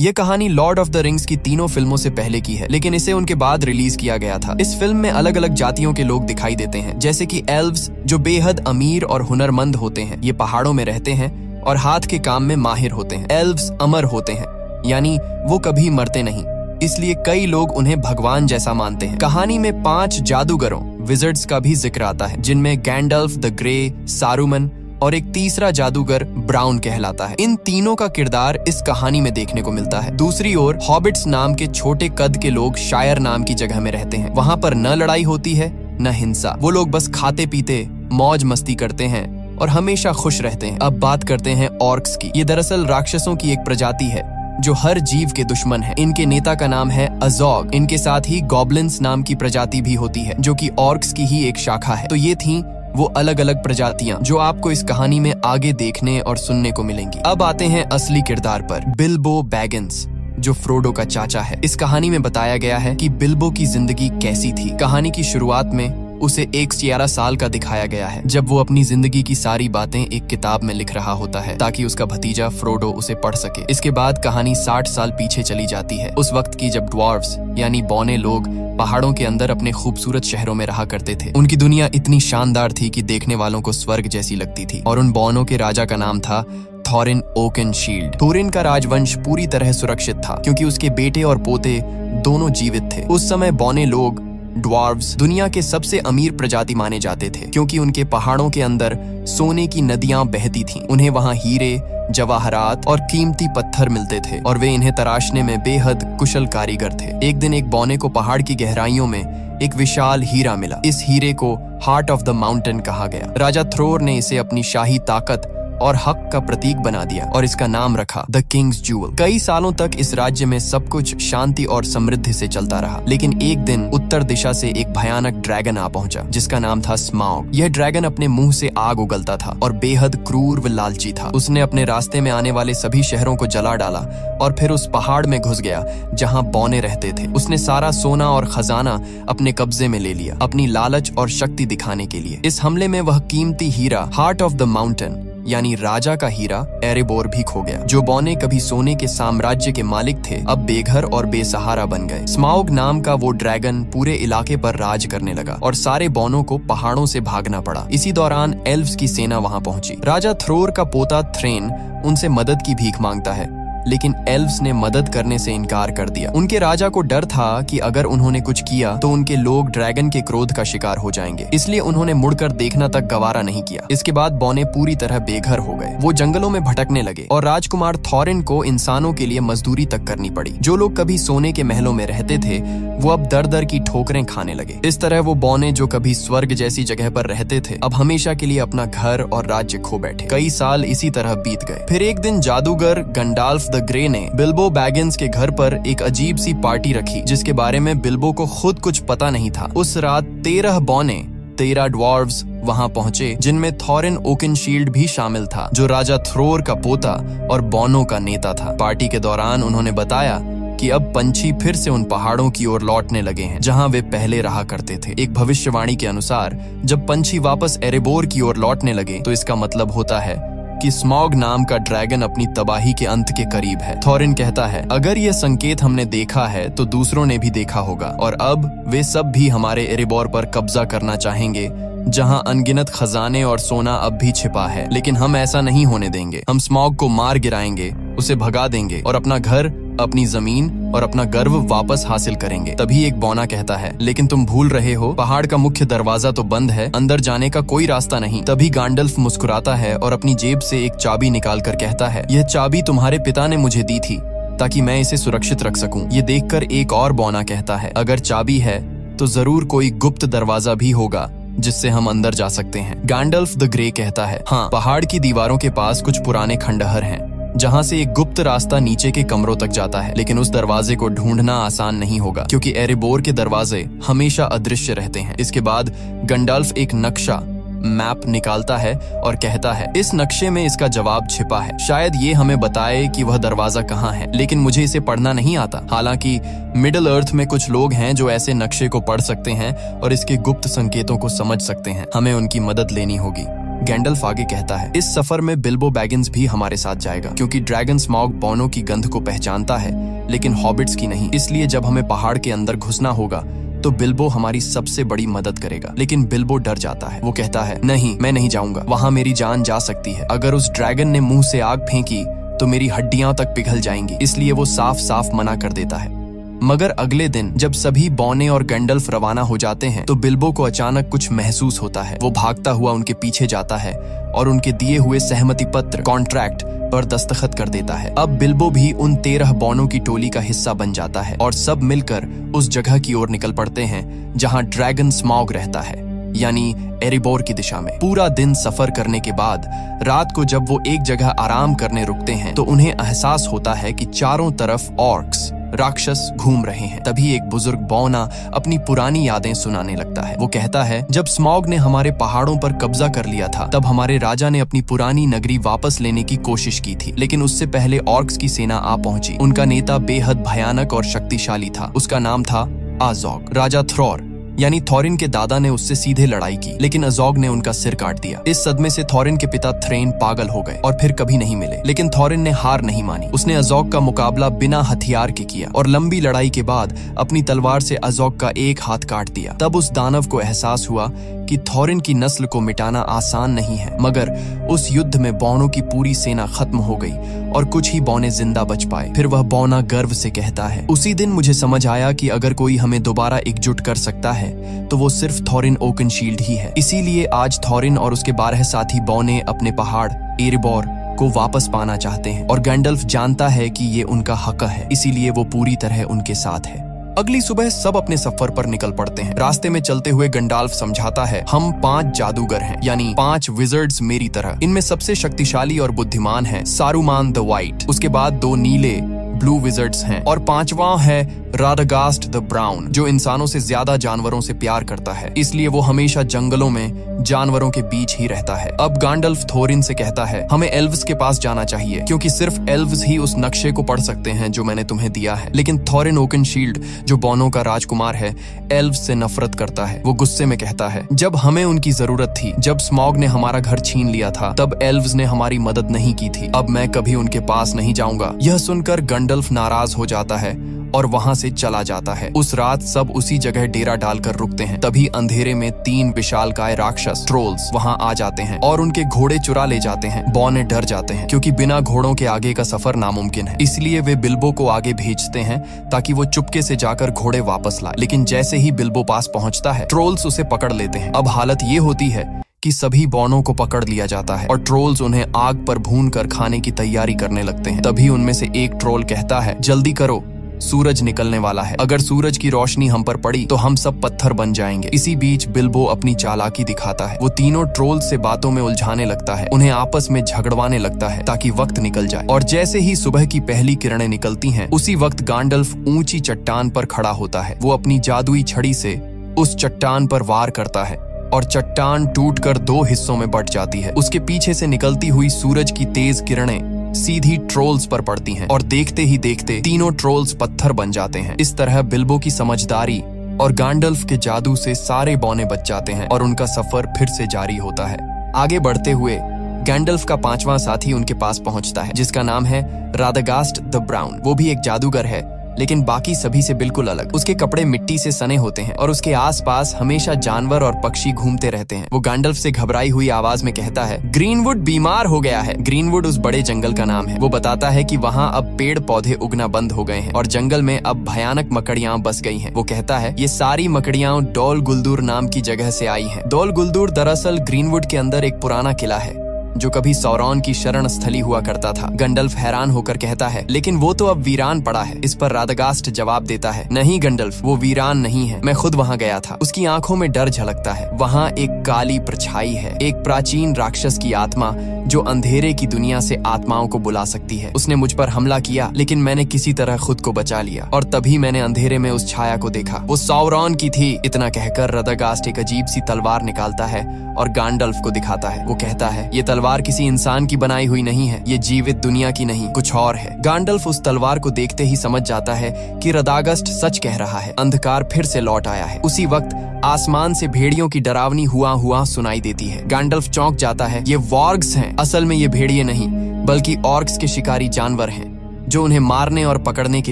ये कहानी Lord of the rings की तीनों फिल्मों से पहले की है, लेकिन इसे उनके बाद रिलीज किया गया था। इस फिल्म में अलग अलग जातियों के लोग दिखाई देते हैं, जैसे कि एल्व्स जो बेहद अमीर और हुनरमंद होते हैं। ये पहाड़ों में रहते हैं और हाथ के काम में माहिर होते हैं। एल्व्स अमर होते हैं, यानी वो कभी मरते नहीं, इसलिए कई लोग उन्हें भगवान जैसा मानते हैं। कहानी में 5 जादूगरों विजर्ड्स का भी जिक्र आता है, जिनमें गैंडल्फ द ग्रे, सारूमन और एक तीसरा जादूगर ब्राउन कहलाता है। इन तीनों का किरदार इस कहानी में देखने को मिलता है। दूसरी ओर हॉबिट्स नाम के छोटे कद के लोग शायर नाम की जगह में रहते हैं। वहाँ पर न लड़ाई होती है न हिंसा। वो लोग बस खाते पीते मौज मस्ती करते हैं और हमेशा खुश रहते हैं। अब बात करते हैं ऑर्क्स की। ये दरअसल राक्षसों की एक प्रजाति है जो हर जीव के दुश्मन है। इनके नेता का नाम है अजोग। इनके साथ ही गॉब्लिन्स नाम की प्रजाति भी होती है, जो कि ऑर्क्स की ही एक शाखा है। तो ये थी वो अलग अलग प्रजातियां जो आपको इस कहानी में आगे देखने और सुनने को मिलेंगी। अब आते हैं असली किरदार पर, बिल्बो बैगिंस, जो फ्रोडो का चाचा है। इस कहानी में बताया गया है कि बिल्बो की जिंदगी कैसी थी। कहानी की शुरुआत में उसे 11 साल का दिखाया गया है, जब वो अपनी जिंदगी की सारी बातें एक किताब में लिख रहा होता है ताकि उसका भतीजा फ्रोडो उसे पढ़ सके। इसके बाद कहानी 60 साल पीछे चली जाती है, उस वक्त की जब ड्वार्फ्स यानी बौने लोग पहाड़ों के अंदर अपने खूबसूरत शहरों में रहा करते थे। उनकी दुनिया इतनी शानदार थी कि देखने वालों को स्वर्ग जैसी लगती थी। और उन बौनों के राजा का नाम था थॉरिन ओकेनशील्ड। थोरिन का राजवंश पूरी तरह सुरक्षित था क्योंकि उसके बेटे और पोते दोनों जीवित थे। उस समय बौने लोग ड्वार्व्स दुनिया के सबसे अमीर प्रजाति माने जाते थे क्योंकि उनके पहाड़ों के अंदर सोने की नदियां बहती थीं। उन्हें वहां हीरे, जवाहरात और कीमती पत्थर मिलते थे और वे इन्हें तराशने में बेहद कुशल कारीगर थे। एक दिन एक बौने को पहाड़ की गहराइयों में एक विशाल हीरा मिला। इस हीरे को हार्ट ऑफ द माउंटेन कहा गया। राजा थ्रोर ने इसे अपनी शाही ताकत और हक का प्रतीक बना दिया और इसका नाम रखा द किंग्स ज्यूल। कई सालों तक इस राज्य में सब कुछ शांति और समृद्धि से चलता रहा, लेकिन एक दिन उत्तर दिशा से एक भयानक ड्रैगन आ पहुंचा जिसका नाम था स्माउग। यह ड्रैगन अपने मुंह से आग उगलता था और बेहद क्रूर व लालची था। उसने अपने रास्ते में आने वाले सभी शहरों को जला डाला और फिर उस पहाड़ में घुस गया जहाँ बौने रहते थे। उसने सारा सोना और खजाना अपने कब्जे में ले लिया, अपनी लालच और शक्ति दिखाने के लिए। इस हमले में वह कीमती हीरा हार्ट ऑफ द माउंटेन यानी राजा का हीरा एरेबोर भी खो गया। जो बौने कभी सोने के साम्राज्य के मालिक थे, अब बेघर और बेसहारा बन गए। स्माउग नाम का वो ड्रैगन पूरे इलाके पर राज करने लगा और सारे बौनों को पहाड़ों से भागना पड़ा। इसी दौरान एल्व्स की सेना वहां पहुंची। राजा थ्रोर का पोता थ्रेन उनसे मदद की भीख मांगता है, लेकिन एल्व्स ने मदद करने से इनकार कर दिया। उनके राजा को डर था कि अगर उन्होंने कुछ किया तो उनके लोग ड्रैगन के क्रोध का शिकार हो जाएंगे, इसलिए उन्होंने मुड़कर देखना तक गवारा नहीं किया। इसके बाद बौने पूरी तरह बेघर हो गए। वो जंगलों में भटकने लगे और राजकुमार थॉरिन को इंसानों के लिए मजदूरी तक करनी पड़ी। जो लोग कभी सोने के महलों में रहते थे वो अब दर दर की ठोकरें खाने लगे। इस तरह वो बौने जो कभी स्वर्ग जैसी जगह पर रहते थे, अब हमेशा के लिए अपना घर और राज्य खो बैठे। कई साल इसी तरह बीत गए। फिर एक दिन जादूगर गंडाल्फ द ग्रे ने बिल्बो बैगिंस के घर पर एक अजीब सी पार्टी रखी जिसके बारे में बिल्बो को खुद कुछ पता नहीं था। उस रात 13 बौने, 13 ड्वार्व्स वहां पहुंचे, जिनमें थॉरिन ओकेनशील्ड भी शामिल था, जो राजा थ्रोर का पोता और बौनों का नेता था। पार्टी के दौरान उन्होंने बताया कि अब पंछी फिर से उन पहाड़ों की ओर लौटने लगे हैं जहां वे पहले रहा करते थे। एक भविष्यवाणी के अनुसार जब पंछी वापस एरेबोर की ओर लौटने लगे तो इसका मतलब होता है कि स्मॉग नाम का ड्रैगन अपनी तबाही के अंत के करीब है। थॉरिन कहता है, अगर ये संकेत हमने देखा है तो दूसरों ने भी देखा होगा और अब वे सब भी हमारे एरेबोर पर कब्जा करना चाहेंगे जहां अनगिनत खजाने और सोना अब भी छिपा है। लेकिन हम ऐसा नहीं होने देंगे। हम स्मॉग को मार गिराएंगे, उसे भगा देंगे और अपना घर, अपनी जमीन और अपना गर्व वापस हासिल करेंगे। तभी एक बौना कहता है, लेकिन तुम भूल रहे हो, पहाड़ का मुख्य दरवाजा तो बंद है, अंदर जाने का कोई रास्ता नहीं। तभी गैंडल्फ मुस्कुराता है और अपनी जेब से एक चाबी निकालकर कहता है, यह चाबी तुम्हारे पिता ने मुझे दी थी ताकि मैं इसे सुरक्षित रख सकूं। ये देखकर एक और बौना कहता है, अगर चाबी है तो जरूर कोई गुप्त दरवाजा भी होगा जिससे हम अंदर जा सकते हैं। गैंडल्फ द ग्रे कहता है, हाँ, पहाड़ की दीवारों के पास कुछ पुराने खंडहर हैं जहां से एक गुप्त रास्ता नीचे के कमरों तक जाता है, लेकिन उस दरवाजे को ढूंढना आसान नहीं होगा क्योंकि एरेबोर के दरवाजे हमेशा अदृश्य रहते हैं। इसके बाद गंडाल्फ एक नक्शा, मैप निकालता है और कहता है, इस नक्शे में इसका जवाब छिपा है। शायद ये हमें बताए कि वह दरवाजा कहाँ है, लेकिन मुझे इसे पढ़ना नहीं आता। हालांकि मिडिल अर्थ में कुछ लोग हैं जो ऐसे नक्शे को पढ़ सकते हैं और इसके गुप्त संकेतों को समझ सकते हैं। हमें उनकी मदद लेनी होगी। गैंडल्फ आगे कहता है, इस सफर में बिल्बो बैगिंस भी हमारे साथ जाएगा, क्योंकि ड्रैगन स्मॉग बॉनो की गंध को पहचानता है लेकिन हॉबिट्स की नहीं। इसलिए जब हमें पहाड़ के अंदर घुसना होगा तो बिल्बो हमारी सबसे बड़ी मदद करेगा। लेकिन बिल्बो डर जाता है। वो कहता है, नहीं, मैं नहीं जाऊंगा, वहां मेरी जान जा सकती है। अगर उस ड्रैगन ने मुंह से आग फेंकी तो मेरी हड्डियां तक पिघल जाएंगी। इसलिए वो साफ साफ मना कर देता है। मगर अगले दिन जब सभी बॉने और गैंडल्फ रवाना हो जाते हैं तो बिल्बो को अचानक कुछ महसूस होता है। वो भागता हुआ उनके पीछे जाता है और उनके दिए हुए सहमति पत्र कॉन्ट्रैक्ट पर दस्तखत कर देता है। अब बिल्बो भी उन 13 बॉनों की टोली का हिस्सा बन जाता है और सब मिलकर उस जगह की ओर निकल पड़ते हैं जहां ड्रैगन स्मॉग रहता है, यानी एरिबोर की दिशा में। पूरा दिन सफर करने के बाद रात को जब वो एक जगह आराम करने रुकते हैं तो उन्हें एहसास होता है कि चारों तरफ ऑर्क्स राक्षस घूम रहे हैं। तभी एक बुजुर्ग बौना अपनी पुरानी यादें सुनाने लगता है। वो कहता है, जब स्मॉग ने हमारे पहाड़ों पर कब्जा कर लिया था तब हमारे राजा ने अपनी पुरानी नगरी वापस लेने की कोशिश की थी, लेकिन उससे पहले ऑर्क्स की सेना आ पहुंची। उनका नेता बेहद भयानक और शक्तिशाली था। उसका नाम था आजोग। राजा थ्रॉर यानी थॉरिन के दादा ने उससे सीधे लड़ाई की, लेकिन अजोग ने उनका सिर काट दिया। इस सदमे से थॉरिन के पिता थ्रेन पागल हो गए और फिर कभी नहीं मिले। लेकिन थॉरिन ने हार नहीं मानी। उसने अजोग का मुकाबला बिना हथियार के किया और लंबी लड़ाई के बाद अपनी तलवार से अजोग का एक हाथ काट दिया। तब उस दानव को एहसास हुआ कि थॉरिन की नस्ल को मिटाना आसान नहीं है। मगर उस युद्ध में बौनों की पूरी सेना खत्म हो गई और कुछ ही बौने जिंदा बच पाए। फिर वह बौना गर्व से कहता है, उसी दिन मुझे समझ आया कि अगर कोई हमें दोबारा एकजुट कर सकता है तो वो सिर्फ थॉरिन ओकनशील्ड ही है। इसीलिए आज थॉरिन और उसके 12 साथी बौने अपने पहाड़ एरिबोर को वापस पाना चाहते हैं और गैंडल्फ जानता है कि ये उनका हक है, इसीलिए वो पूरी तरह उनके साथ है। अगली सुबह सब अपने सफर पर निकल पड़ते हैं। रास्ते में चलते हुए गंडाल्फ समझाता है, हम 5 जादूगर हैं, यानी 5 विजर्ड्स मेरी तरह। इनमें सबसे शक्तिशाली और बुद्धिमान है सारूमान द वाइट, उसके बाद 2 नीले ब्लू विजर्ड्स हैं और 5वां है राडागास्ट द ब्राउन, जो इंसानों से ज्यादा जानवरों से प्यार करता है, इसलिए वो हमेशा जंगलों में जानवरों के बीच ही रहता है। अब गैंडल्फ थोरिन से कहता है, हमें एल्व्स के पास जाना चाहिए, क्योंकि सिर्फ एल्व्स ही उस नक्शे को पढ़ सकते हैं जो मैंने तुम्हें दिया है। लेकिन थॉरिन ओकनशील्ड, जो बौनों का राजकुमार है, एल्व्स से नफरत करता है। वो गुस्से में कहता है, जब हमें उनकी जरूरत थी, जब स्मॉग ने हमारा घर छीन लिया था, तब एल्व्स ने हमारी मदद नहीं की थी। अब मैं कभी उनके पास नहीं जाऊंगा। यह सुनकर गैंडल्फ नाराज हो जाता है और वहां से चला जाता है। उस रात सब उसी जगह डेरा डालकर रुकते हैं। तभी अंधेरे में 3 विशालकाय राक्षस ट्रोल्स वहां आ जाते हैं और उनके घोड़े चुरा ले जाते हैं। बौने डर जाते हैं क्योंकि बिना घोड़ों के आगे का सफर नामुमकिन है। इसलिए वे बिल्बो को आगे भेजते हैं ताकि वो चुपके से जाकर घोड़े वापस लाए। लेकिन जैसे ही बिल्बो पास पहुंचता है, ट्रोल्स उसे पकड़ लेते हैं। अब हालत ये होती है कि सभी बौनों को पकड़ लिया जाता है और ट्रोल्स उन्हें आग पर भूनकर खाने की तैयारी करने लगते हैं। तभी उनमें से एक ट्रोल कहता है, जल्दी करो, सूरज निकलने वाला है। अगर सूरज की रोशनी हम पर पड़ी तो हम सब पत्थर बन जाएंगे। इसी बीच बिल्बो अपनी चालाकी दिखाता है। वो तीनों ट्रोल्स से बातों में उलझाने लगता है, उन्हें आपस में झगड़वाने लगता है ताकि वक्त निकल जाए। और जैसे ही सुबह की पहली किरणें निकलती हैं, उसी वक्त गैंडल्फ ऊंची चट्टान पर खड़ा होता है। वो अपनी जादुई छड़ी से उस चट्टान पर वार करता है और चट्टान टूटकर 2 हिस्सों में बंट जाती है। उसके पीछे से निकलती हुई सूरज की तेज किरणें सीधी ट्रोल्स पर पड़ती हैं और देखते ही देखते तीनों ट्रोल्स पत्थर बन जाते हैं। इस तरह बिल्बो की समझदारी और गैंडल्फ के जादू से सारे बौने बच जाते हैं और उनका सफर फिर से जारी होता है। आगे बढ़ते हुए गैंडल्फ का 5वां साथी उनके पास पहुंचता है, जिसका नाम है राडागास्ट द ब्राउन। वो भी एक जादूगर है, लेकिन बाकी सभी से बिल्कुल अलग। उसके कपड़े मिट्टी से सने होते हैं और उसके आसपास हमेशा जानवर और पक्षी घूमते रहते हैं। वो गैंडल्फ से घबराई हुई आवाज में कहता है, ग्रीनवुड बीमार हो गया है। ग्रीनवुड उस बड़े जंगल का नाम है। वो बताता है कि वहाँ अब पेड़ पौधे उगना बंद हो गए हैं और जंगल में अब भयानक मकड़ियां बस गई हैं। वो कहता है, ये सारी मकड़ियां डोल गुलदूर नाम की जगह से आई हैं। डोल गुलदूर दरअसल ग्रीनवुड के अंदर एक पुराना किला है जो कभी सौरॉन की शरण स्थली हुआ करता था। गैंडल्फ हैरान होकर कहता है, लेकिन वो तो अब वीरान पड़ा है। इस पर राडागास्ट जवाब देता है, नहीं गैंडल्फ, वो वीरान नहीं है, मैं खुद वहाँ गया था। उसकी आंखों में डर झलकता है। वहाँ एक काली परछाई है, एक प्राचीन राक्षस की आत्मा जो अंधेरे की दुनिया से आत्माओं को बुला सकती है। उसने मुझ पर हमला किया, लेकिन मैंने किसी तरह खुद को बचा लिया और तभी मैंने अंधेरे में उस छाया को देखा। वो सौरॉन की थी। इतना कहकर राडागास्ट एक अजीब सी तलवार निकालता है और गैंडल्फ को दिखाता है। वो कहता है, ये तलवार तलवार किसी इंसान की बनाई हुई नहीं है, ये जीवित दुनिया की नहीं, कुछ और है। गैंडल्फ उस तलवार को देखते ही समझ जाता है कि रदागस्ट सच कह रहा है, अंधकार फिर से लौट आया है। उसी वक्त आसमान से भेड़ियों की डरावनी हुआ सुनाई देती है। गैंडल्फ चौंक जाता है, ये वॉर्ग्स हैं। असल में ये भेड़िए नहीं बल्कि ऑर्क्स के शिकारी जानवर हैं जो उन्हें मारने और पकड़ने के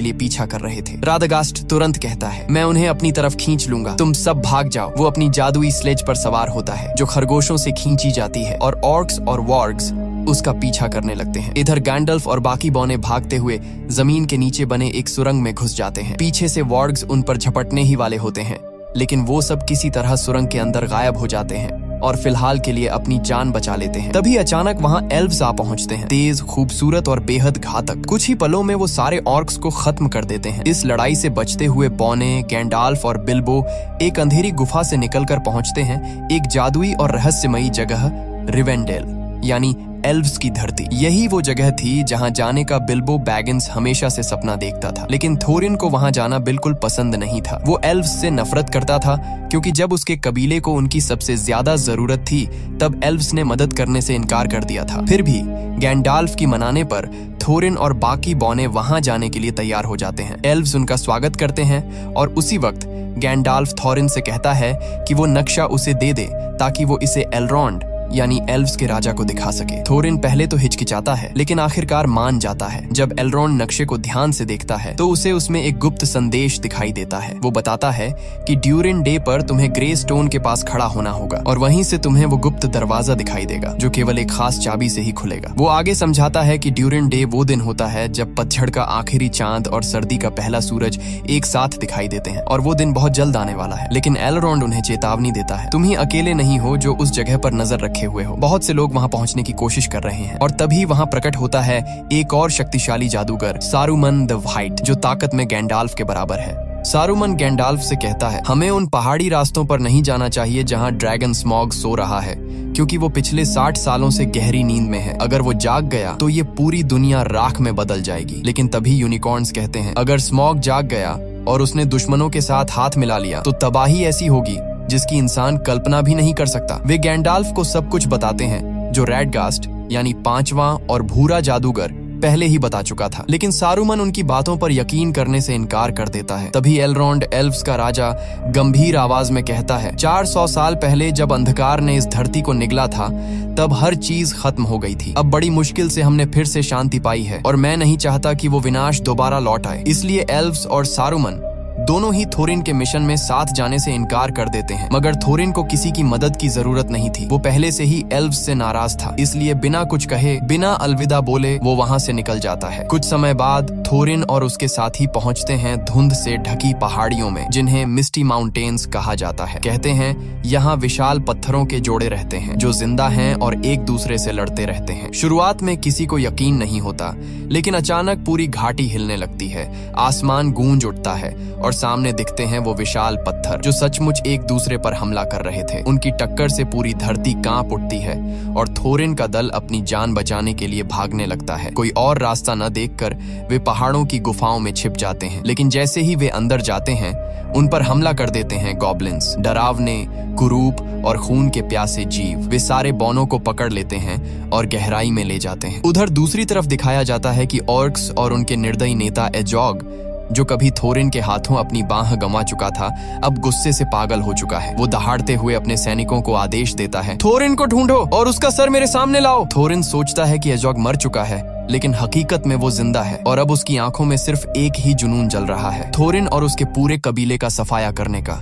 लिए पीछा कर रहे थे। रादागास्ट तुरंत कहता है, मैं उन्हें अपनी तरफ खींच लूंगा, तुम सब भाग जाओ। वो अपनी जादुई स्लेज पर सवार होता है जो खरगोशों से खींची जाती है और ऑर्क्स और वॉर्ग्स उसका पीछा करने लगते हैं। इधर गैंडल्फ और बाकी बौने भागते हुए जमीन के नीचे बने एक सुरंग में घुस जाते हैं। पीछे से वॉर्ग्स उन पर झपटने ही वाले होते हैं, लेकिन वो सब किसी तरह सुरंग के अंदर गायब हो जाते हैं और फिलहाल के लिए अपनी जान बचा लेते हैं। तभी अचानक वहाँ एल्व्स आ पहुँचते हैं, तेज, खूबसूरत और बेहद घातक। कुछ ही पलों में वो सारे ऑर्क्स को खत्म कर देते हैं। इस लड़ाई से बचते हुए बौने, गैंडाल्फ और बिल्बो एक अंधेरी गुफा से निकलकर पहुँचते हैं एक जादुई और रहस्यमयी जगह, रिवेंडेल यानी एल्व्स की धरती। यही वो जगह थी जहां जाने का बिल्बो बैगिंस हमेशा से सपना देखता था, लेकिन थोरिन को वहां जाना बिल्कुल पसंद नहीं था। वो एल्व्स से नफरत करता था क्योंकि जब उसके कबीले को उनकी सबसे ज्यादा जरूरत थी तब एल्व्स ने मदद करने से इनकार कर दिया था। फिर भी गैंडाल्फ की मनाने पर थोरिन और बाकी बौने वहां जाने के लिए तैयार हो जाते हैं। एल्व्स उनका स्वागत करते हैं और उसी वक्त गैंडाल्फ थोरिन से कहता है कि वो नक्शा उसे दे दे ताकि वो इसे एलरॉन्ड यानी एल्व्स के राजा को दिखा सके। थोरिन पहले तो हिचकिचाता है लेकिन आखिरकार मान जाता है। जब एलरॉन्ड नक्शे को ध्यान से देखता है तो उसे उसमें एक गुप्त संदेश दिखाई देता है। वो बताता है कि ड्यूरिन डे पर तुम्हें ग्रे स्टोन के पास खड़ा होना होगा और वहीं से तुम्हें वो गुप्त दरवाजा दिखाई देगा जो केवल एक खास चाबी से ही खुलेगा। वो आगे समझाता है कि ड्यूरिन डे वो दिन होता है जब पतझड़ का आखिरी चांद और सर्दी का पहला सूरज एक साथ दिखाई देते हैं और वो दिन बहुत जल्द आने वाला है। लेकिन एलरॉन्ड उन्हें चेतावनी देता है, तुम ही अकेले नहीं हो जो उस जगह पर नजर रखे हुए हो, बहुत से लोग वहां पहुंचने की कोशिश कर रहे हैं। और तभी वहां प्रकट होता है एक और शक्तिशाली जादूगर, सारूमन द व्हाइट, जो ताकत में गैंडाल्फ के बराबर है। सारूमन गैंडाल्फ से कहता है, हमें उन पहाड़ी रास्तों पर नहीं जाना चाहिए जहां ड्रैगन स्मॉग सो रहा है, क्योंकि वो पिछले 60 सालों से गहरी नींद में है। अगर वो जाग गया तो ये पूरी दुनिया राख में बदल जाएगी। लेकिन तभी यूनिकॉर्न्स कहते हैं, अगर स्मॉग जाग गया और उसने दुश्मनों के साथ हाथ मिला लिया तो तबाही ऐसी होगी जिसकी इंसान कल्पना भी नहीं कर सकता। वे गैंडाल्फ को सब कुछ बताते हैं जो रैडगास्ट यानी 5वां और भूरा जादूगर पहले ही बता चुका था, लेकिन सारूमन उनकी बातों पर यकीन करने से इनकार कर देता है। तभी एलरॉन्ड एल्व्स का राजा गंभीर आवाज में कहता है, 400 साल पहले जब अंधकार ने इस धरती को निगला था तब हर चीज खत्म हो गई थी। अब बड़ी मुश्किल से हमने फिर से शांति पाई है और मैं नहीं चाहता कि वो विनाश दोबारा लौट आए। इसलिए एल्व्स और सारूमन दोनों ही थोरिन के मिशन में साथ जाने से इनकार कर देते हैं। मगर थोरिन को किसी की मदद की जरूरत नहीं थी। वो पहले से ही एल्व्स से नाराज था, इसलिए बिना कुछ कहे, बिना अलविदा बोले वो वहां से निकल जाता है। कुछ समय बाद थोरिन और उसके साथी पहुंचते हैं धुंध से ढकी पहाड़ियों में, जिन्हें मिस्टी माउंटेन्स कहा जाता है। कहते हैं यहाँ विशाल पत्थरों के जोड़े रहते हैं जो जिंदा हैं और एक दूसरे से लड़ते रहते हैं। शुरुआत में किसी को यकीन नहीं होता, लेकिन अचानक पूरी घाटी हिलने लगती है, आसमान गूंज उठता है और सामने दिखते हैं वो विशाल पत्थर जो सचमुच एक दूसरे पर हमला कर रहे थे। उनकी टक्कर से पूरी धरती कांप उठती है और थोरिन का दल अपनी जान बचाने के लिए भागने लगता है। कोई और रास्ता न देखकर वे पहाड़ों की गुफाओं में छिप जाते हैं, लेकिन जैसे ही वे अंदर जाते हैं उन पर हमला कर देते हैं गॉब्लिन्स, डरावने, कुरूप और खून के प्यासे जीव। वे सारे बौनों को पकड़ लेते हैं और गहराई में ले जाते हैं। उधर दूसरी तरफ दिखाया जाता है कि ऑर्क्स और उनके निर्दयी नेता एजॉग, जो कभी थोरिन के हाथों अपनी बाह गंवा चुका था, अब गुस्से से पागल हो चुका है। वो दहाड़ते हुए अपने सैनिकों को आदेश देता है, थोरिन को ढूंढो और उसका सर मेरे सामने लाओ। थोरिन सोचता है कि एजॉग मर चुका है, लेकिन हकीकत में वो जिंदा है और अब उसकी आंखों में सिर्फ एक ही जुनून जल रहा है, थोरिन और उसके पूरे कबीले का सफाया करने का।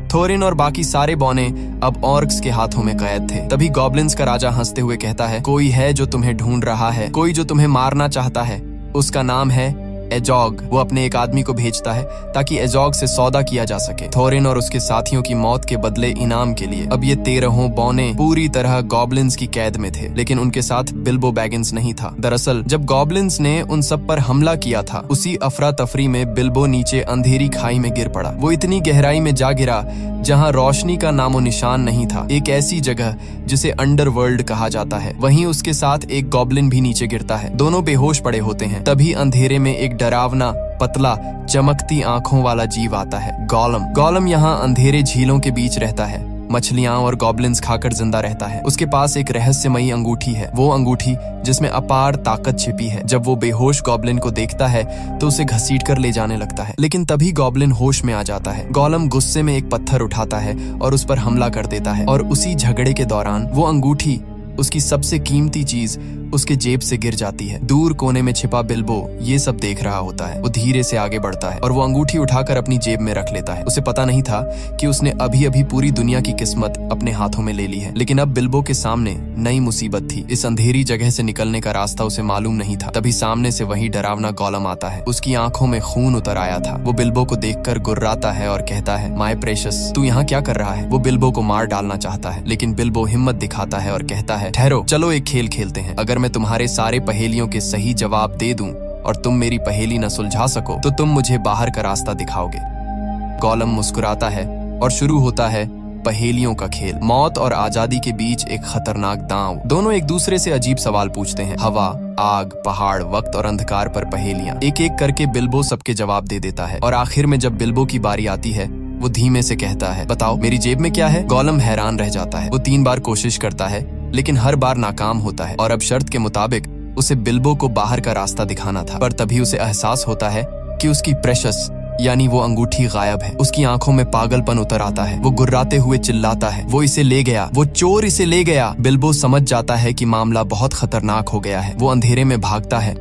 थोरिन और बाकी सारे बौने अब ऑर्क्स के हाथों में कैद थे। तभी गॉब्लिन्स का राजा हंसते हुए कहता है, कोई है जो तुम्हें ढूंढ रहा है, कोई जो तुम्हें मारना चाहता है, उसका नाम है एजॉग। वो अपने एक आदमी को भेजता है ताकि एजॉग से सौदा किया जा सके, थोरिन और उसके साथियों की मौत के बदले इनाम के लिए। अब ये 13 बौने पूरी तरह गॉब्लिन्स की कैद में थे, लेकिन उनके साथ बिल्बो बैगिंस नहीं था। दरअसल जब गॉब्लिन्स ने उन सब पर हमला किया था, उसी अफरा तफरी में बिल्बो नीचे अंधेरी खाई में गिर पड़ा। वो इतनी गहराई में जा गिरा जहां रोशनी का नामो निशान नहीं था, एक ऐसी जगह जिसे अंडरवर्ल्ड कहा जाता है। वहीं उसके साथ एक गॉब्लिन भी नीचे गिरता है। दोनों बेहोश पड़े होते हैं। तभी अंधेरे में एक डरावना, पतला, चमकती आंखों वाला जीव आता है, गॉलम। गॉलम यहाँ अंधेरे झीलों के बीच रहता है, मछलियां और गॉब्लिन्स खाकर जिंदा रहता है। उसके पास एक रहस्यमयी अंगूठी है, वो अंगूठी जिसमें अपार ताकत छिपी है। जब वो बेहोश गॉब्लिन को देखता है तो उसे घसीट कर ले जाने लगता है, लेकिन तभी गॉब्लिन होश में आ जाता है। गोलम गुस्से में एक पत्थर उठाता है और उस पर हमला कर देता है, और उसी झगड़े के दौरान वो अंगूठी, उसकी सबसे कीमती चीज, उसके जेब से गिर जाती है। दूर कोने में छिपा बिल्बो ये सब देख रहा होता है। वो धीरे से आगे बढ़ता है और वो अंगूठी उठाकर अपनी जेब में रख लेता है। उसे पता नहीं था कि उसने अभी अभी पूरी दुनिया की किस्मत अपने हाथों में ले ली है, लेकिन अब बिल्बो के सामने नई मुसीबत थी। इस अंधेरी जगह से निकलने का रास्ता उसे मालूम नहीं था। तभी सामने से वही डरावना गोलम आता है। उसकी आंखों में खून उतर आया था। वो बिल्बो को देखकर गुर्राता है और कहता है, माय प्रेशियस, तू यहाँ क्या कर रहा है? वो बिल्बो को मार डालना चाहता है, लेकिन बिल्बो हिम्मत दिखाता है और कहता है, ठहरो, चलो एक खेल खेलते हैं। अगर मैं तुम्हारे सारे पहेलियों के सही जवाब दे दूं और तुम मेरी पहेली न सुलझा सको तो तुम मुझे बाहर का रास्ता दिखाओगे। गोलम मुस्कुराता है और शुरू होता है पहेलियों का खेल। मौत और आजादी के बीच एक खतरनाक दांव। दोनों एक दूसरे से अजीब सवाल पूछते हैं। हवा, आग, पहाड़, वक्त और अंधकार पर पहेलियां। एक एक करके बिल्बो सबके जवाब दे देता है, और आखिर में जब बिल्बो की बारी आती है वो धीमे से कहता है, बताओ मेरी जेब में क्या है? गोलम हैरान रह जाता है। वो 3 बार कोशिश करता है, लेकिन हर बार नाकाम होता है, और अब शर्त के मुताबिक उसे बिल्बो को बाहर का रास्ता दिखाना था। पर तभी उसे एहसास होता है कि उसकी प्रेशियस यानी वो अंगूठी गायब है। उसकी आंखों में पागलपन उतर आता है। वो गुर्राते हुए चिल्लाता है, वो इसे ले गया, वो चोर इसे ले गया। बिल्बो समझ जाता है कि मामला बहुत खतरनाक हो गया है। वो अंधेरे में भागता है,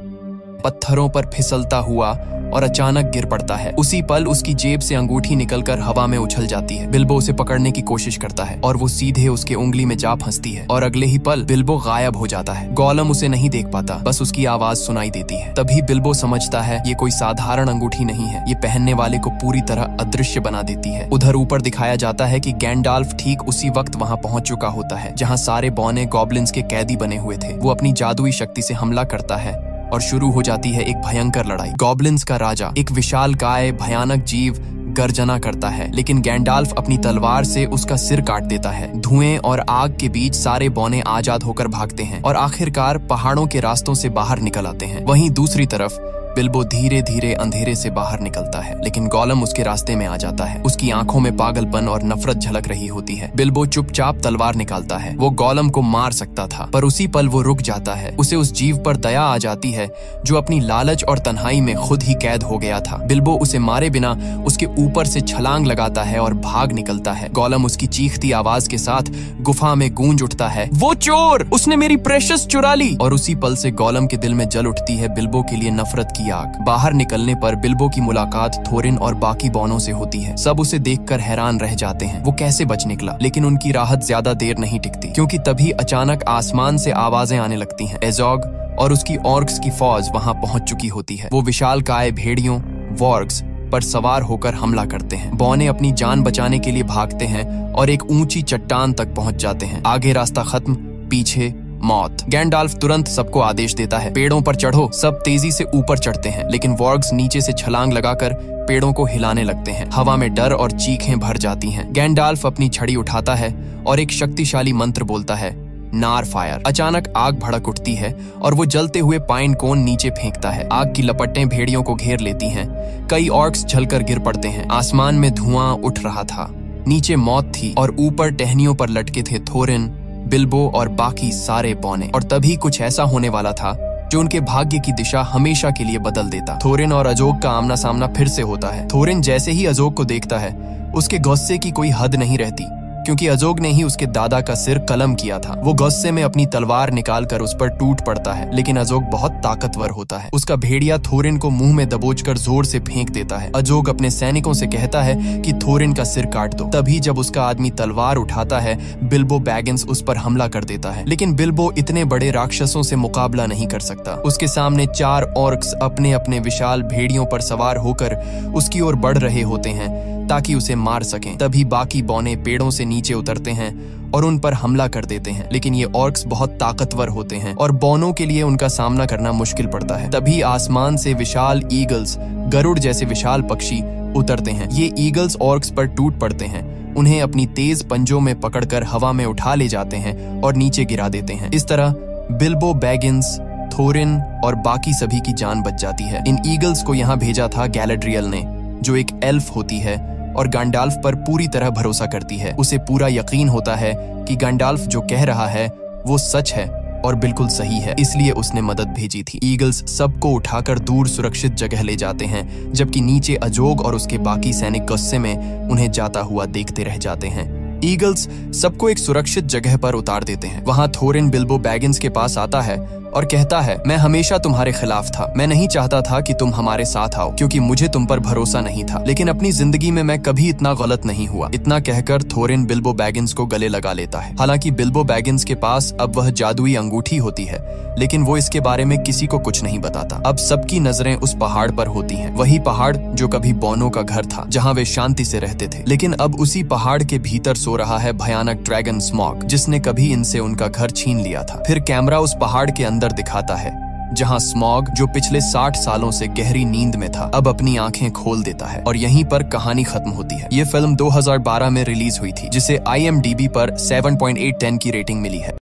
पत्थरों पर फिसलता हुआ, और अचानक गिर पड़ता है। उसी पल उसकी जेब से अंगूठी निकलकर हवा में उछल जाती है। बिल्बो उसे पकड़ने की कोशिश करता है और वो सीधे उसके उंगली में जा फंसती है, और अगले ही पल बिल्बो गायब हो जाता है। गोलम उसे नहीं देख पाता, बस उसकी आवाज सुनाई देती है। तभी बिल्बो समझता है ये कोई साधारण अंगूठी नहीं है, ये पहनने वाले को पूरी तरह अदृश्य बना देती है। उधर ऊपर दिखाया जाता है कि गैंडाल्फ ठीक उसी वक्त वहां पहुंच चुका होता है जहां सारे बौने गॉब्लिन्स के कैदी बने हुए थे। वो अपनी जादुई शक्ति से हमला करता है और शुरू हो जाती है एक भयंकर लड़ाई। गॉब्लिन्स का राजा, एक विशालकाय भयानक जीव, गर्जना करता है, लेकिन गैंडाल्फ अपनी तलवार से उसका सिर काट देता है। धुएं और आग के बीच सारे बौने आजाद होकर भागते हैं और आखिरकार पहाड़ों के रास्तों से बाहर निकल आते हैं। वहीं दूसरी तरफ बिल्बो धीरे धीरे अंधेरे से बाहर निकलता है, लेकिन गोलम उसके रास्ते में आ जाता है। उसकी आंखों में पागलपन और नफरत झलक रही होती है। बिल्बो चुपचाप तलवार निकालता है। वो गोलम को मार सकता था, पर उसी पल वो रुक जाता है। उसे उस जीव पर दया आ जाती है जो अपनी लालच और तन्हाई में खुद ही कैद हो गया था। बिल्बो उसे मारे बिना उसके ऊपर से छलांग लगाता है और भाग निकलता है। गोलम उसकी चीखती आवाज के साथ गुफा में गूंज उठता है, वो चोर, उसने मेरी प्रेशियस चुरा ली। और उसी पल से गोलम के दिल में जल उठती है बिल्बो के लिए नफरत की आग। बाहर निकलने पर बिल्बो की मुलाकात थोरिन और बाकी बौनों से होती है। सब उसे देखकर हैरान रह जाते हैं, वो कैसे बच निकला। लेकिन उनकी राहत ज्यादा देर नहीं टिकती, क्योंकि तभी अचानक आसमान से आवाजें आने लगती हैं। एजोग और उसकी ऑर्क्स की फौज वहां पहुंच चुकी होती है। वो विशालकाय भेड़ियों, वॉर्ग्स पर सवार होकर हमला करते हैं। बौने अपनी जान बचाने के लिए भागते हैं और एक ऊंची चट्टान तक पहुंच जाते हैं। आगे रास्ता खत्म, पीछे मौत। गैंडाल्फ तुरंत सबको आदेश देता है, पेड़ों पर चढ़ो। सब तेजी से ऊपर चढ़ते हैं, लेकिन वॉर्ग्स नीचे से छलांग लगाकर पेड़ों को हिलाने लगते हैं। हवा में डर और चीखें भर जाती हैं। गैंडाल्फ अपनी छड़ी उठाता है और एक शक्तिशाली मंत्र बोलता है, नार फायर। अचानक आग भड़क उठती है और वो जलते हुए पाइन कोन नीचे फेंकता है। आग की लपटें भेड़ियों को घेर लेती हैं। कई ऑर्क्स जलकर गिर पड़ते हैं। आसमान में धुआं उठ रहा था। नीचे मौत थी और ऊपर टहनियों पर लटके थे थोरिन, बिल्बो और बाकी सारे बौने। और तभी कुछ ऐसा होने वाला था जो उनके भाग्य की दिशा हमेशा के लिए बदल देता। थोरिन और अजोग का आमना सामना फिर से होता है। थोरिन जैसे ही अजोग को देखता है, उसके गुस्से की कोई हद नहीं रहती, क्योंकि अजोग ने ही उसके दादा का सिर कलम किया था। वो गुस्से में अपनी तलवार निकालकर उस पर टूट पड़ता है, लेकिन अजोग बहुत ताकतवर होता है। उसका भेड़िया थोरिन को मुंह में दबोचकर जोर से फेंक देता है। अजोग अपने सैनिकों से कहता है कि थोरिन का सिर काट दो। तभी जब उसका आदमी तलवार उठाता है, बिल्बो बैगिंस उस पर हमला कर देता है, लेकिन बिल्बो इतने बड़े राक्षसों से मुकाबला नहीं कर सकता। उसके सामने 4 ऑर्क्स अपने अपने विशाल भेड़ियों पर सवार होकर उसकी ओर बढ़ रहे होते हैं ताकि उसे मार सकें। तभी बाकी बौने पेड़ों से नीचे उतरते हैं और उन पर हमला कर देते हैं, लेकिन ये ऑर्क्स बहुत ताकतवर होते हैं और बौनों के लिए उनका सामना करना मुश्किल पड़ता है। तभी आसमान से विशाल ईगल्स, गरुड़ जैसे विशाल पक्षी उतरते हैं। ये ईगल्स ऑर्क्स पर टूट पड़ते हैं, उन्हें अपनी तेज पंजों में पकड़कर हवा में उठा ले जाते हैं और नीचे गिरा देते हैं। इस तरह बिल्बो बैगिंस, थोरिन और बाकी सभी की जान बच जाती है। इन ईगल्स को यहाँ भेजा था गैलाड्रियल ने, जो एक एल्फ होती है और गैंडाल्फ पर पूरी तरह भरोसा करती है। उसे पूरा यकीन होता है कि गैंडाल्फ जो कह रहा है वो सच है और बिल्कुल सही है, इसलिए उसने मदद भेजी थी। ईगल्स सबको उठाकर दूर सुरक्षित जगह ले जाते हैं, जबकि नीचे अजोग और उसके बाकी सैनिक गुस्से में उन्हें जाता हुआ देखते रह जाते हैं। ईगल्स सबको एक सुरक्षित जगह पर उतार देते हैं। वहां थोरिन बिल्बो बैगिंस के पास आता है और कहता है, मैं हमेशा तुम्हारे खिलाफ था। मैं नहीं चाहता था कि तुम हमारे साथ आओ क्योंकि मुझे तुम पर भरोसा नहीं था, लेकिन अपनी जिंदगी में मैं कभी इतना गलत नहीं हुआ। इतना कहकर थोरिन बिल्बो बैगिंस को गले लगा लेता है। हालांकि बिल्बो बैगिंस के पास अब वह जादुई अंगूठी होती है, लेकिन वो इसके बारे में किसी को कुछ नहीं बताता। अब सबकी नजरें उस पहाड़ पर होती हैं, वही पहाड़ जो कभी बोनो का घर था, जहाँ वे शांति से रहते थे। लेकिन अब उसी पहाड़ के भीतर सो रहा है भयानक ड्रैगन स्मॉग, जिसने कभी इनसे उनका घर छीन लिया था। फिर कैमरा उस पहाड़ के अंदर दिखाता है, जहां स्मॉग, जो पिछले 60 सालों से गहरी नींद में था, अब अपनी आंखें खोल देता है और यहीं पर कहानी खत्म होती है। ये फिल्म 2012 में रिलीज हुई थी, जिसे IMDb पर 7.8/10 की रेटिंग मिली है।